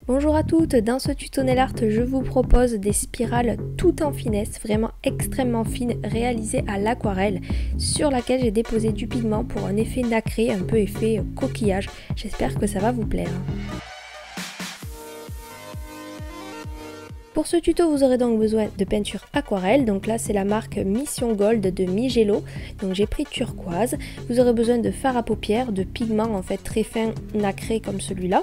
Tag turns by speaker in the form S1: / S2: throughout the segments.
S1: Bonjour à toutes, dans ce tuto nail art je vous propose des spirales tout en finesse, vraiment extrêmement fines, réalisées à l'aquarelle, sur laquelle j'ai déposé du pigment pour un effet nacré, un peu effet coquillage. J'espère que ça va vous plaire. Pour ce tuto, vous aurez donc besoin de peinture aquarelle, donc là c'est la marque Mission Gold de Migelo, donc j'ai pris turquoise. Vous aurez besoin de fard à paupières, de pigments en fait très fins nacrés comme celui-là,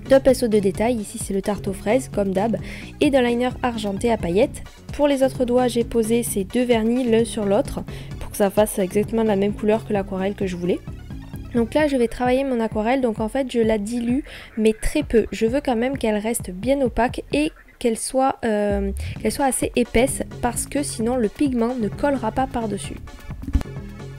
S1: d'un pinceau de détail, ici c'est le tarte aux fraises comme d'hab, et d'un liner argenté à paillettes. Pour les autres doigts, j'ai posé ces deux vernis l'un sur l'autre pour que ça fasse exactement la même couleur que l'aquarelle que je voulais. Donc là je vais travailler mon aquarelle, donc en fait je la dilue mais très peu. Je veux quand même qu'elle reste bien opaque et qu'elle soit assez épaisse parce que sinon le pigment ne collera pas par-dessus.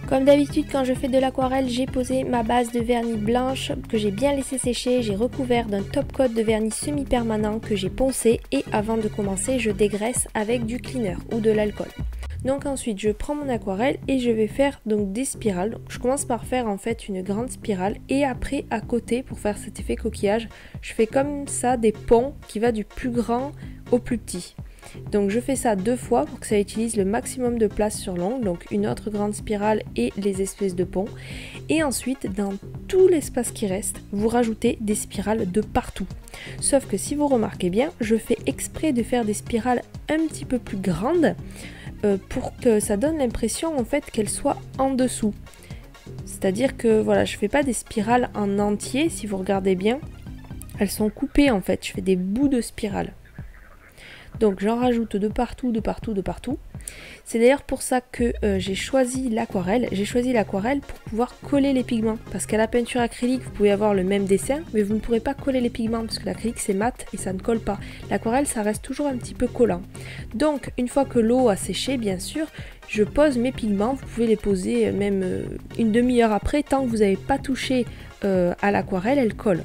S1: Comme d'habitude quand je fais de l'aquarelle, j'ai posé ma base de vernis blanche que j'ai bien laissé sécher, j'ai recouvert d'un top coat de vernis semi-permanent que j'ai poncé et avant de commencer je dégraisse avec du cleaner ou de l'alcool. Donc ensuite je prends mon aquarelle et je vais faire donc des spirales. Donc, je commence par faire en fait une grande spirale et après à côté pour faire cet effet coquillage, je fais comme ça des ponts qui va du plus grand au plus petit. Donc je fais ça deux fois pour que ça utilise le maximum de place sur l'ongle, donc une autre grande spirale et les espèces de ponts. Et ensuite dans tout l'espace qui reste, vous rajoutez des spirales de partout. Sauf que si vous remarquez bien, je fais exprès de faire des spirales un petit peu plus grandes pour que ça donne l'impression en fait qu'elles soient en dessous. C'est-à-dire que voilà, je fais pas des spirales en entier, si vous regardez bien, elles sont coupées en fait, je fais des bouts de spirales. Donc j'en rajoute de partout, de partout, de partout. C'est d'ailleurs pour ça que j'ai choisi l'aquarelle. J'ai choisi l'aquarelle pour pouvoir coller les pigments. Parce qu'à la peinture acrylique, vous pouvez avoir le même dessin, mais vous ne pourrez pas coller les pigments parce que l'acrylique c'est mat et ça ne colle pas. L'aquarelle ça reste toujours un petit peu collant. Donc une fois que l'eau a séché, bien sûr, je pose mes pigments. Vous pouvez les poser même une demi-heure après, tant que vous n'avez pas touché à l'aquarelle, elle colle.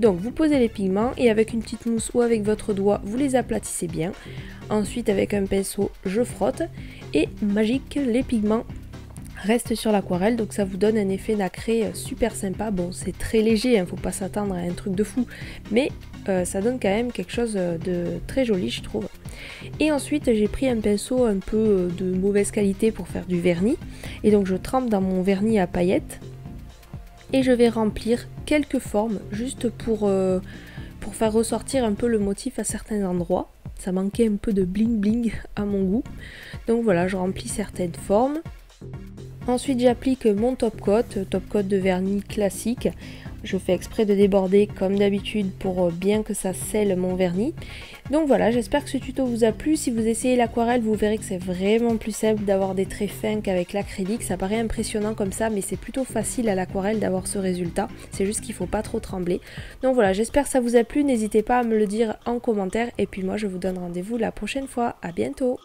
S1: Donc vous posez les pigments et avec une petite mousse ou avec votre doigt, vous les aplatissez bien. Ensuite avec un pinceau, je frotte et magique, les pigments restent sur l'aquarelle. Donc ça vous donne un effet nacré super sympa. Bon, c'est très léger, hein, faut pas s'attendre à un truc de fou, mais ça donne quand même quelque chose de très joli, je trouve. Et ensuite j'ai pris un pinceau un peu de mauvaise qualité pour faire du vernis. Et donc je trempe dans mon vernis à paillettes. Et je vais remplir quelques formes juste pour faire ressortir un peu le motif à certains endroits. Ça manquait un peu de bling bling à mon goût. Donc voilà, je remplis certaines formes. Ensuite j'applique mon top coat de vernis classique. Je fais exprès de déborder comme d'habitude pour bien que ça scelle mon vernis. Donc voilà, j'espère que ce tuto vous a plu. Si vous essayez l'aquarelle, vous verrez que c'est vraiment plus simple d'avoir des traits fins qu'avec l'acrylique. Ça paraît impressionnant comme ça, mais c'est plutôt facile à l'aquarelle d'avoir ce résultat. C'est juste qu'il ne faut pas trop trembler. Donc voilà, j'espère que ça vous a plu. N'hésitez pas à me le dire en commentaire. Et puis moi, je vous donne rendez-vous la prochaine fois. À bientôt!